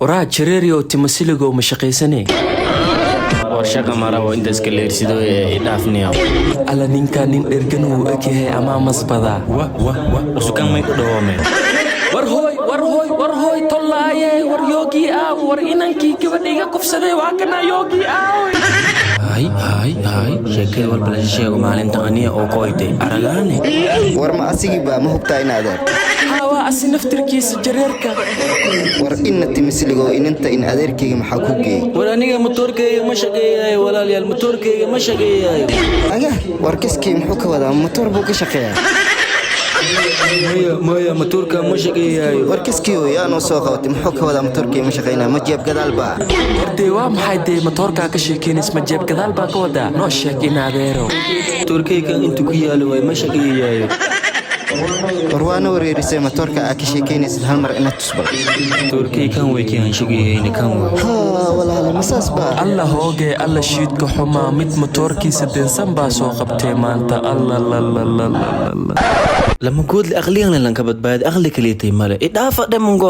وراها جريريو تمثيلقو مشقيساني ورشاقة مرة انت اسكالير سيدو يدافنيا ألا نينكا نين إرقنو أكيه أما مصبدا وسكان ما يقدوامي warhoy tollaaye war yogi aaw war inankii gabadhayga kufsaday waa kana yogi aaw هاي sheekada walba la sheego maalinta aniga oo qoytay aragaane war ma asigi ba ma hubtaa inaad hawa asi naftirkiisa jareerka war inna timisligo inanta in adeerkayga maxaa ku geeyay war aniga motorkayga ma shaqeeyayo walaalyaal motorkayga ma shaqeeyayo aga war kiskii muxuu ka wadaa motor buu ka shaqeeyaa maya motorka ma shaqeeyayo war kiskii yaa noo soo qabatay muxuu ka wadaa motorkayga ma shaqeynaa ma jeeb gadaal baa wardee waa maxay dee motorka ka sheekeynaysa ma jeeb gadaal baa ka wadaa noo sheeg in adeero motorkayga intuu ku yaalo way ma shaqeeyayo war waana wareerisay motorka aad ka sheekeynaysid hal mar inaad tusbal motorkaygan way kiyaan shaqeeyayna kan way walaal masaas baa alla hooge alla shiidka xumaa mid motorkiisa densan baa soo qabtay maanta alla lama good li aqliyan lan ka badbaad aqli kaliitay male idaafa dhamango